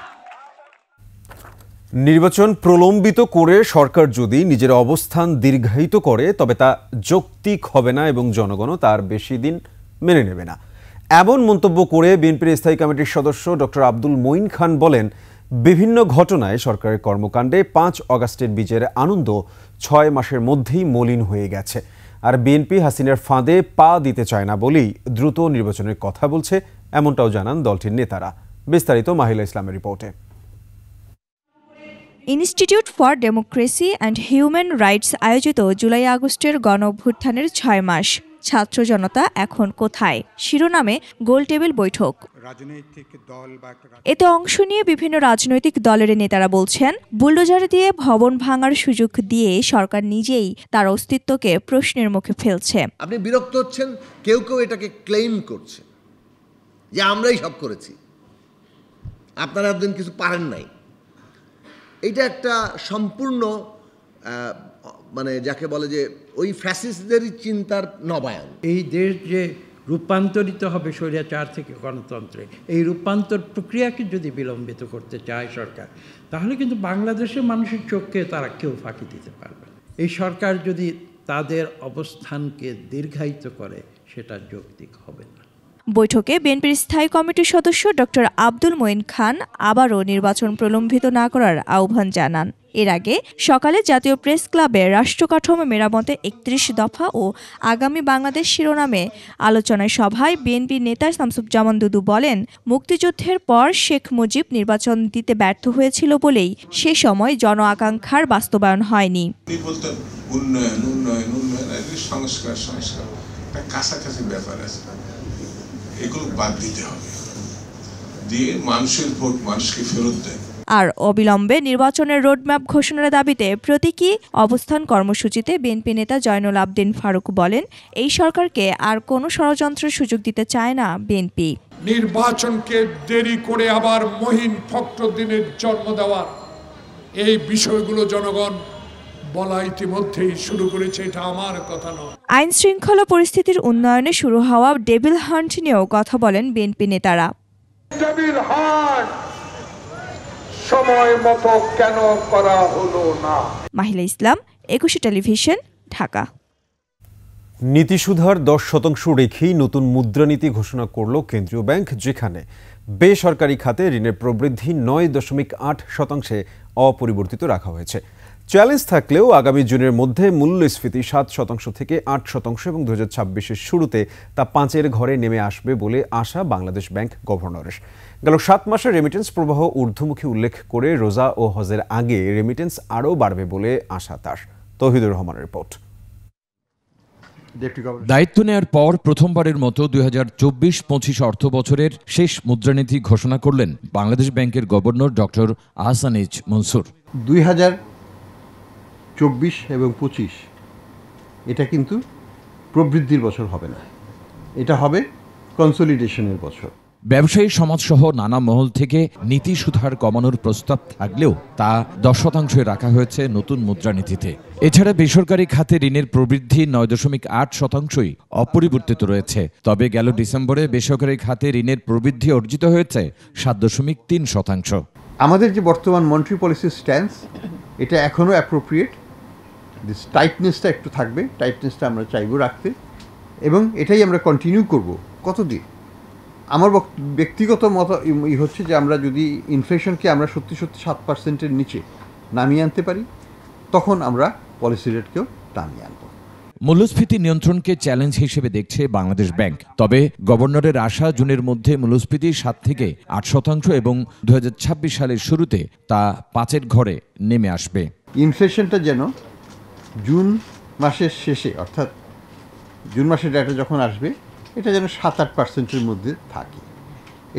S1: নির্বাচন প্রলম্বিত করে সরকার যদি নিজের অবস্থান দীর্ঘায়িত করে তবে তা যৌক্তিক হবে না এবং জনগণও তার বেশি দিন মেনে নেবে না, এমন মন্তব্য করে বিএনপির স্থায়ী কমিটির সদস্য ডক্টর আব্দুল মঈন খান বলেন, বিভিন্ন ঘটনায় সরকারের কর্মকাণ্ডে 5 অগাস্টের বিজয়ের আনন্দ 6 মাসের মধ্যেই মলিন হয়ে গেছে। আর বিএনপি হাসিনার ফাঁদে পা দিতে চায় না বলেই দ্রুত নির্বাচনের কথা বলছে, এমনটাও জানান দলটির নেতারা। বিস্তারিত মাহিলা ইসলামের রিপোর্টে।
S4: Institute for democracy and human rights আয়োজিত জুলাই আগস্টের গণ অভ্যুত্থানের 6 মাস ছাত্র জনতা এখন কোথায় শিরোনামে গোলটেবিল বৈঠক। এতে অংশ নিয়ে বিভিন্ন রাজনৈতিক দলের নেতারা বলছেন, বুলডোজার দিয়ে ভবন ভাঙার সুযোগ দিয়ে সরকার নিজেই তার অস্তিত্বকে প্রশ্নের মুখে ফেলছে।
S5: আপনি বিরক্ত হচ্ছেন, কেউ কেউ এটাকে ক্লেম করছে যে আমরাই সব করেছি, আপনারা একদিন কিছু পারেন নাই। এটা একটা সম্পূর্ণ মানে যাকে বলে যে ওই ফ্যাসিস্টদেরই চিন্তার নবায়ন।
S7: এই দেশ যে রূপান্তরিত হবে স্বৈরাচার থেকে গণতন্ত্রে, এই রূপান্তর প্রক্রিয়াকে যদি বিলম্বিত করতে চায় সরকার, তাহলে কিন্তু বাংলাদেশের মানুষের চোখকে তারা কেউ ফাঁকি দিতে পারবে। এই সরকার যদি তাদের অবস্থানকে দীর্ঘায়িত করে, সেটা যৌক্তিক হবে না।
S4: বৈঠকে বিএনপির স্থায়ী কমিটির সদস্য ডক্টর আব্দুল মঈন খান আবারও নির্বাচন প্রলম্বিত না করার আহ্বান জানান। এর আগে সকালে জাতীয় প্রেস ক্লাবে রাষ্ট্রকাঠামো মেরামতে 31 দফা ও আগামী বাংলাদেশ শিরোনামে আলোচনায় সভায় বিএনপি নেতা শামসুজ্জামান দুদু বলেন, মুক্তিযুদ্ধের পর শেখ মুজিব নির্বাচন দিতে ব্যর্থ হয়েছিল বলেই সে সময় জন আকাঙ্ক্ষার বাস্তবায়ন হয়নি।
S8: কাছাকাছি ব্যাপার আছে, এগুলো বাদ দিতে হবে, দিয়ে মানুষের ভোট মানুষকে ফেরত দেয়।
S4: আর অবিলম্বে নির্বাচনের রোডম্যাপ ঘোষণার দাবিতে প্রতীকী অবস্থান কর্মসূচিতে বিএনপি নেতা জয়নুল আবদিন ফারুক বলেন, এই সরকারকে আর কোনো ষড়যন্ত্রের সুযোগ দিতে চায় না বিএনপি।
S9: নির্বাচনকে দেরি করে আবার মহিন ফখরুদ্দিনের জন্ম দেওয়ার এই বিষয়গুলো জনগণ বলা ইতিমধ্যেই শুরু করেছে, এটা আমার কথা নয়।
S4: আইন শৃঙ্খলা পরিস্থিতির উন্নয়নে শুরু হওয়া ডেভিল হান্ট নিয়েও কথা বলেন বিএনপি নেতারা।
S9: ডেভিল হান্ট সময় মতো কেন করা হলো না?
S4: মাহিলা ইসলাম, 21 টেলিভিশন, ঢাকা।
S1: নীতি সুধার 10% রেখেই নতুন মুদ্রানীতি ঘোষণা করল কেন্দ্রীয় ব্যাংক, যেখানে বেসরকারি খাতে ঋণের প্রবৃদ্ধি 9.8% অপরিবর্তিত রাখা হয়েছে। চ্যালেঞ্জ থাকলেও আগামী জুনের মধ্যে মূল্যস্ফীতি 7% থেকে 8% এবং 2026-এর শুরুতে তা 5-এর ঘরে নেমে আসবে বলে আশা বাংলাদেশ ব্যাংক গভর্নরের। গেল 7 মাসের রেমিটেন্স প্রবাহ ঊর্ধ্বমুখী উল্লেখ করে রোজা ও হজের আগে রেমিটেন্স আরও বাড়বে বলে আশা তার। তৌহিদুর রহমানের রিপোর্ট।
S10: দায়িত্ব নেয়ার পর প্রথমবারের মতো 2024-25 অর্থ বছরের শেষ মুদ্রানীতি ঘোষণা করলেন বাংলাদেশ ব্যাংকের governor doctor Ahsan H Mansur.
S24: 2024 এবং 25 এটা কিন্তু প্রবৃদ্ধির বছর হবে না, এটা হবে কনসলিডেশনের বছর।
S10: ব্যবসায়ী সমাজসহ নানা মহল থেকে নীতি সুধার কমানোর প্রস্তাব থাকলেও তা 10% রাখা হয়েছে নতুন মুদ্রানীতিতে। এছাড়া বেসরকারি খাতে ঋণের প্রবৃদ্ধি 9.8% অপরিবর্তিত রয়েছে। তবে গেল ডিসেম্বরে বেসরকারি খাতে ঋণের প্রবৃদ্ধি অর্জিত হয়েছে 7.3%।
S24: আমাদের যে বর্তমান মনিটারি পলিসির স্ট্যান্স, এটা এখনও অ্যাপ্রোপ্রিয়েট। দিস টাইটনেসটা একটু থাকবে, টাইটনেসটা আমরা চাইব রাখতে, এবং এটাই আমরা কন্টিনিউ করব। কতদিন? আমার ব্যক্তিগত মত হচ্ছে যে আমরা যদি ইনফ্লেশনকে আমরা সত্যি 7%-এর নিচে নামিয়ে আনতে পারি, তখন আমরা পলিসি রেটকেও নামিয়ে আনব।
S10: মূল্যস্ফীতি নিয়ন্ত্রণকে চ্যালেঞ্জ হিসেবে দেখছে বাংলাদেশ ব্যাংক। তবে গভর্নরের আশা জুনের মধ্যে মূল্যস্ফীতি 7 থেকে 8% এবং 2026 সালের শুরুতে তা 5-এর ঘরে নেমে আসবে।
S24: ইনফ্লেশনটা যেন জুন মাসের শেষে, অর্থাৎ জুন মাসের ডেটা যখন আসবে, এটা যেন 7-8%-এর মধ্যে থাকে।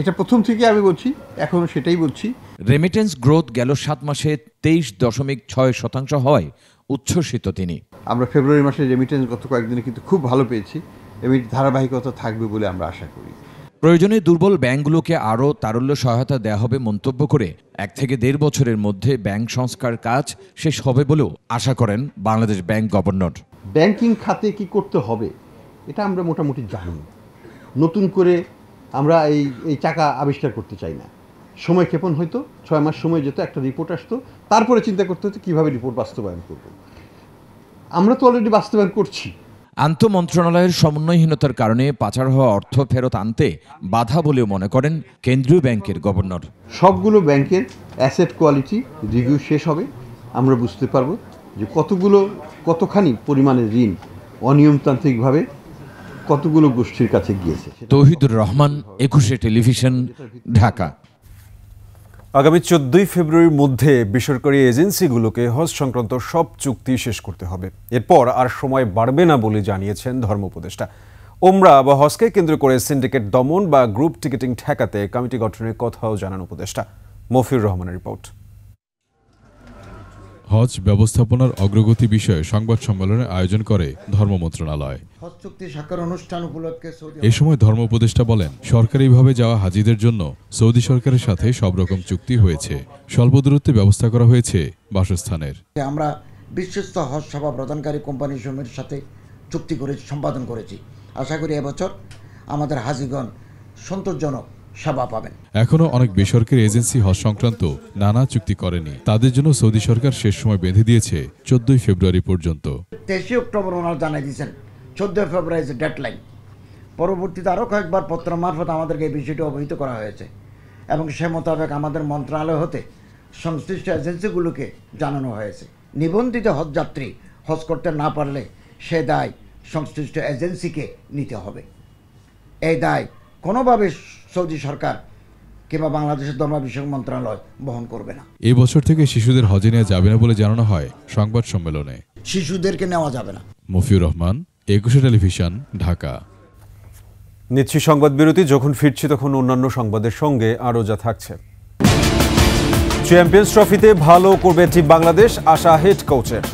S24: এটা প্রথম থেকে আমি বলছি, এখনও সেটাই বলছি।
S10: রেমিটেন্স গ্রোথ গেল 7 মাসে 23.6% হয় উচ্ছ্বসিত তিনি।
S24: আমরা ফেব্রুয়ারি মাসে রেমিটেন্স গত কয়েকদিনে কিন্তু খুব ভালো পেয়েছি এবং ধারাবাহিকতা থাকবে বলে আমরা আশা করি।
S10: প্রয়োজনে দুর্বল ব্যাংকগুলোকে আরও তারল্য সহায়তা দেওয়া হবে মন্তব্য করে 1 থেকে 1.5 বছরের মধ্যে ব্যাংক সংস্কার কাজ শেষ হবে বলেও আশা করেন বাংলাদেশ ব্যাংক গভর্নর।
S24: ব্যাংকিং খাতে কি করতে হবে এটা আমরা মোটামুটি জানি। নতুন করে আমরা এই চাকা আবিষ্কার করতে চাই না। সময় ক্ষেপণ হয়তো 6 মাস সময় যেত, একটা রিপোর্ট আসতো, তারপরে চিন্তা করতে হতো কীভাবে রিপোর্ট বাস্তবায়ন করব। আমরা তো অলরেডি বাস্তবায়ন করছি।
S10: আন্তঃমন্ত্রণালয়ের সমন্বয়হীনতার কারণে পাচার হওয়া অর্থ ফেরত আনতে বাধা বলেও মনে করেন কেন্দ্রীয় ব্যাংকের গভর্নর।
S24: সবগুলো ব্যাংকের অ্যাসেট কোয়ালিটি রিভিউ শেষ হবে, আমরা বুঝতে পারবো যে কতখানি পরিমাণে ঋণ অনিয়মতান্ত্রিকভাবে কতগুলো গোষ্ঠীর কাছে গিয়েছে।
S10: তৌহিদুর রহমান, 21 টেলিভিশন, ঢাকা।
S1: আগামী 14 ফেব্রুয়ারির মধ্যে বেসরকারি এজেন্সিগুলোকে হজ সংক্রান্ত সব চুক্তি শেষ করতে হবে। এরপর আর সময় বাড়বে না বলে জানিয়েছেন ধর্ম উপদেষ্টা। ওমরা বা হজকে কেন্দ্র করে সিন্ডিকেট দমন বা গ্রুপ টিকেটিং ঠেকাতে কমিটি গঠনের কথাও জানান উপদেষ্টা। মফিউর রহমানের রিপোর্ট।
S6: হজ ব্যবস্থাপনার অগ্রগতি বিষয়ে সংবাদ সম্মেলনের আয়োজন করে ধর্ম মন্ত্রণালয়।
S11: হজ চুক্তি স্বাক্ষর অনুষ্ঠান উপলক্ষে
S6: এ সময় ধর্ম উপদেষ্টা বলেন, সরকারিভাবে যাওয়া হাজিদের জন্য সৌদি সরকারের সাথে সব রকম চুক্তি হয়েছে। স্বল্প দূরত্বে ব্যবস্থা করা হয়েছে বাসস্থানের।
S11: আমরা বিশ্বস্ত হজ সেবা প্রদানকারী কোম্পানিসমূহের সাথে চুক্তি করে সম্পাদন করেছি। আশা করি এবছর আমাদের হাজিগণ সন্তোষজনক সেবা পাবেন।
S6: এখনো অনেক বেসরকারি এজেন্সি হজ সংক্রান্ত নানা চুক্তি করেনি। তাদের জন্য সৌদি সরকার শেষ সময় বেঁধে দিয়েছে 14 ফেব্রুয়ারি পর্যন্ত।
S11: 23 অক্টোবর ওনারা জানিয়ে দিয়েছেন 14 ফেব্রুয়ারি ডেডলাইন। পরবর্তীতে আরও কয়েকবার পত্র মারফত আমাদেরকে এই বিষয়টি অবহিত করা হয়েছে এবং সে মোতাবেক আমাদের মন্ত্রণালয় হতে সংশ্লিষ্ট এজেন্সিগুলোকে জানানো হয়েছে। নিবন্ধিত হজযাত্রী হজ করতে না পারলে সে দায় সংশ্লিষ্ট এজেন্সিকে নিতে হবে। এই দায় কোনোভাবে সৌদি সরকার কিংবা বাংলাদেশের ধর্ম বিষয়ক মন্ত্রণালয় বহন করবে না।
S6: এই বছর থেকে শিশুদের হজে নেওয়া যাবে না বলে জানানো হয় সংবাদ সম্মেলনে।
S11: শিশুদেরকে নেওয়া যাবে না।
S6: মফিউর রহমান, 21 টেলিভিশন, ঢাকা।
S1: নিচ্ছি সংবাদ বিরতি। যখন ফিরছি তখন অন্যান্য সংবাদের সঙ্গে আরও যা থাকছে। চ্যাম্পিয়ন্স ট্রফিতে ভালো করবে টিম বাংলাদেশ, আশা হেড কোচের।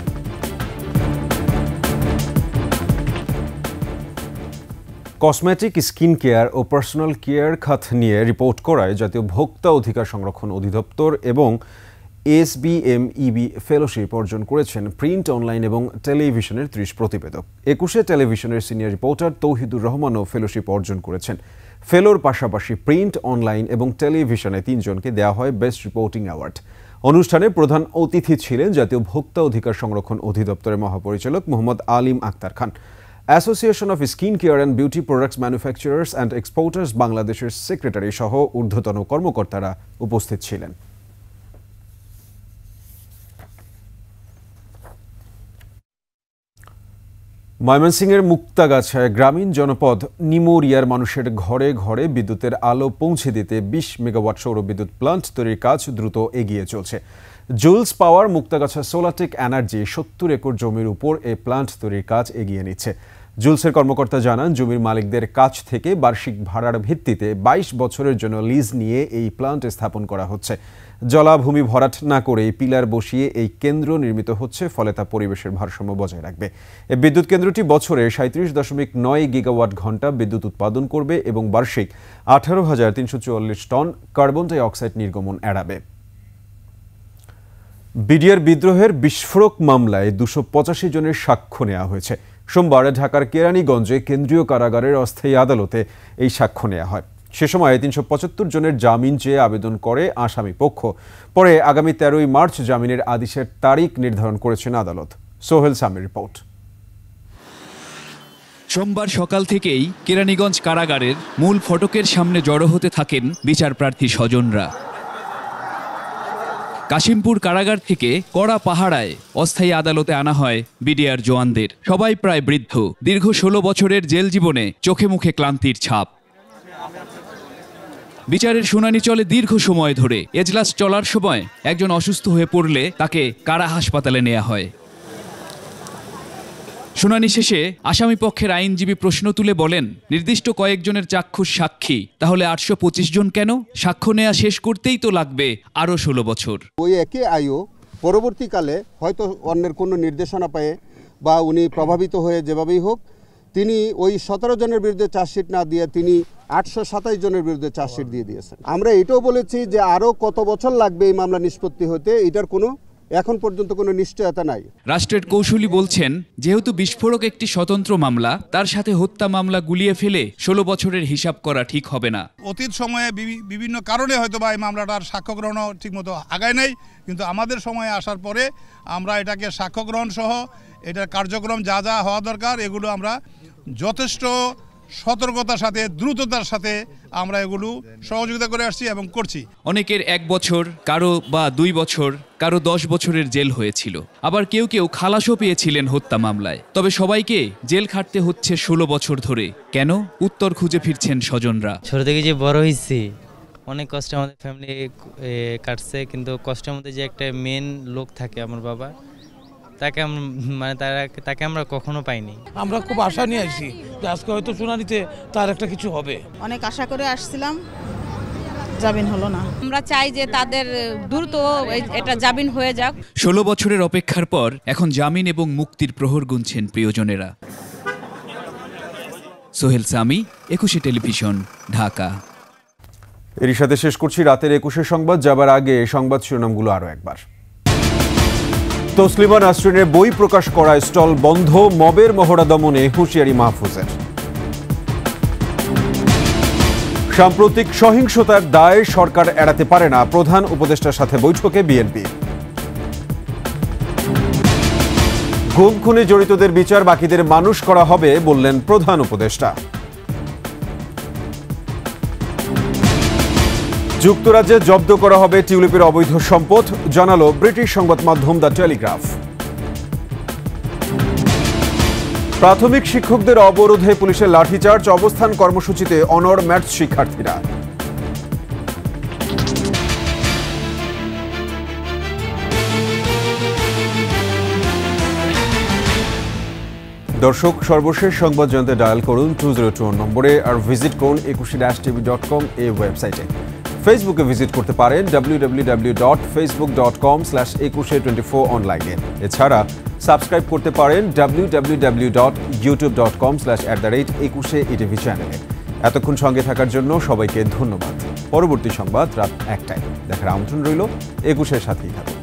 S1: কসমেটিক, স্কিন কেয়ার ও পার্সোনাল কেয়ার খাত নিয়ে রিপোর্ট করায় জাতীয় ভোক্তা অধিকার সংরক্ষণ অধিদপ্তর এবং SBMEB ফেলোশিপ অর্জন করেছেন প্রিন্ট, অনলাইন এবং টেলিভিশনের 30 প্রতিবেদক। 21 টেলিভিশনের সিনিয়র রিপোর্টার তৌহিদুর রহমানও ফেলোশিপ অর্জন করেছেন। ফেলোর পাশাপাশি প্রিন্ট, অনলাইন এবং টেলিভিশনে 3 জনকে দেওয়া হয় বেস্ট রিপোর্টিং অ্যাওয়ার্ড। অনুষ্ঠানে প্রধান অতিথি ছিলেন জাতীয় ভোক্তা অধিকার সংরক্ষণ অধিদপ্তরের মহাপরিচালক Mohammad Alim Akhtar Khan. Association of skin care and beauty products manufacturers and exporters বাংলাদেশের সেক্রেটারি সহ ঊর্ধ্বতন কর্মকর্তারা উপস্থিত ছিলেন। ময়মনসিংহের মুক্তাগাছায় গ্রামীণ জনপদ নিমোরিয়ার মানুষের ঘরে ঘরে বিদ্যুতের আলো পৌঁছে দিতে 20 মেগাওয়াট সৌর বিদ্যুৎ প্লান্ট তৈরির কাজ দ্রুত এগিয়ে চলছে। জুলস পাওয়ার মুক্তাগাছা সোলারটেক এনার্জি 70 একর জমির উপর এই প্লান্ট তৈরির কাজ এগিয়ে নিচ্ছে। জুলসের কর্মকর্তা জানান, জমির মালিকদের কাছ থেকে বার্ষিক ভাড়ার ভিত্তিতে 22 বছরের জন্য লিজ নিয়ে এই প্লান্ট স্থাপন করা হচ্ছে। জলাভূমি ভরাট না করে পিলার বসিয়ে এই কেন্দ্র নির্মিত হচ্ছে, ফলে তা পরিবেশের ভারসাম্য বজায় রাখবে। এই বিদ্যুৎ কেন্দ্রটি বছরে 37.9 গিগাওয়াট ঘন্টা বিদ্যুৎ উৎপাদন করবে এবং বার্ষিক 18,344 টন কার্বন ডাই অক্সাইড নির্গমন এড়াবে। বিডিআর বিদ্রোহের বিস্ফোরক মামলায় 285 জনের সাক্ষ্য নেওয়া হয়েছে। সোমবার ঢাকার কেরানীগঞ্জে কেন্দ্রীয় কারাগারের অস্থায়ী আদালতে এই সাক্ষ্য নেওয়া হয়। সে সময় 375 জনের জামিন চেয়ে আবেদন করে আসামি পক্ষ। পরে আগামী 13 মার্চ জামিনের আদেশের তারিখ নির্ধারণ করেছেন আদালত। সোহেল সামির রিপোর্ট।
S13: সোমবার সকাল থেকেই কেরানীগঞ্জ কারাগারের মূল ফটকের সামনে জড়ো হতে থাকেন বিচারপ্রার্থী স্বজনরা। কাশিমপুর কারাগার থেকে কড়া পাহারায় অস্থায়ী আদালতে আনা হয় বিডিআর জওয়ানদের। সবাই প্রায় বৃদ্ধ। দীর্ঘ 16 বছরের জেল জীবনে চোখে মুখে ক্লান্তির ছাপ। বিচারের শুনানি চলে দীর্ঘ সময় ধরে। এজলাস চলার সময় একজন অসুস্থ হয়ে পড়লে তাকে কারা হাসপাতালে নেওয়া হয়। শুনানি শেষে আসামি পক্ষের আইনজীবী প্রশ্ন তুলে বলেন, নির্দিষ্ট কয়েকজনের চাক্ষুষ সাক্ষী, তাহলে 825 জন কেন? সাক্ষ্য নেওয়া শেষ করতেই তো লাগবে আরও 16 বছর।
S14: ওই একই আয়ু পরবর্তীকালে হয়তো অন্যের কোনো নির্দেশনা পেয়ে বা উনি প্রভাবিত হয়ে যেভাবেই হোক, তিনি ওই 17 জনের বিরুদ্ধে চার্জশিট না দিয়ে তিনি 827 জনের বিরুদ্ধে চার্জশিট দিয়ে দিয়েছেন। আমরা এটাও বলেছি যে আরও কত বছর লাগবে এই মামলা নিষ্পত্তি হতে, এটার কোনো এখন পর্যন্ত কোনো নিশ্চয়তা নাই।
S13: রাষ্ট্রের কৌশলী বলছেন, যেহেতু বিস্ফোরক একটি স্বতন্ত্র মামলা, তার সাথে হত্যা মামলা গুলিয়ে ফেলে 16 বছরের হিসাব করা ঠিক হবে না।
S15: অতীত সময়ে বিভিন্ন কারণে হয়তো বা এই মামলাটার সাক্ষ্য গ্রহণ ঠিকমতো আগায় নেই, কিন্তু আমাদের সময়ে আসার পরে আমরা এটাকে সাক্ষ্য গ্রহণ সহ এটার কার্যক্রম যা যা হওয়া দরকার এগুলো আমরা যথেষ্ট সতর্কতার সাথে, দ্রুততার সাথে আমরা এগুলো সহযোগিতা করে আসছি এবং করছি।
S13: অনেকের 1 বছর, কারো বা 2 বছর, কারো 10 বছরের জেল হয়েছিল। আবার কেউ কেউ খালাসও পেয়েছিলেন হত্যা মামলায়। তবে সবাইকে জেল খাটতে হচ্ছে 16 বছর ধরে। কেন? উত্তর খুঁজে ফিরছেন স্বজনরা।
S16: ছোট থেকে যে বড় হয়েছি, অনেক কষ্টে আমাদের ফ্যামিলি কাটছে, কিন্তু কষ্টের মধ্যে যে একটা মেন লোক থাকে আমার বাবা, তাকে মানে তাকে আমরা কখনো পাইনি।
S17: আমরা খুব আশা নিয়ে আসি যে আজকে হয়তো শুনানিতে তার একটা কিছু হবে।
S18: অনেক আশা করে আসছিলাম, জামিন হলো না।
S19: আমরা চাই যে তাদের দ্রুত এটা জামিন হয়ে যাক।
S13: 16 বছরের অপেক্ষার পর এখন জামিন এবং মুক্তির প্রহর গুনছেন প্রিয়জনেরা। সোহেল সামি, 21 টেলিভিশন, ঢাকা।
S1: এরই সাথে শেষ করছি রাতের 21 সংবাদ। যাবার আগে সংবাদ শিরোনামগুলো আরো একবার। তসলিমা নাসরিনের বই প্রকাশ করা স্টল বন্ধ, মবের মহড়া দমনে হুঁশিয়ারি মাহফুজের। সাম্প্রতিক সহিংসতার দায় সরকার এড়াতে পারে না, প্রধান উপদেষ্টার সাথে বৈঠকে বিএনপি। গুম খুনে জড়িতদের বিচার বাকিদের মানুষ করা হবে বললেন প্রধান উপদেষ্টা। যুক্তরাজ্যে জব্দ করা হবে টিউলিপের অবৈধ সম্পদ, জানালো ব্রিটিশ সংবাদ মাধ্যম দ্য টেলিগ্রাফ। প্রাথমিক শিক্ষকদের অবরোধে পুলিশের লাঠিচার্জ, অবস্থান কর্মসূচিতে অনড় ম্যাথস শিক্ষার্থীরা। দর্শক, সর্বশেষ সংবাদ জানতে ডায়াল করুন 2021 নম্বরে, আর ভিজিট করুন 21-tv.com এই ওয়েবসাইটে। ফেসবুকে ভিজিট করতে পারেন www.facebook.com/2124 অনলাইনে। এছাড়া সাবস্ক্রাইব করতে পারেন www.youtube.com/@21etv চ্যানেলে। এতক্ষণ সঙ্গে থাকার জন্য সবাইকে ধন্যবাদ। পরবর্তী সংবাদ রাত 1টায় দেখার আমন্ত্রণ রইল। 21-এর সাথেই থাকুন।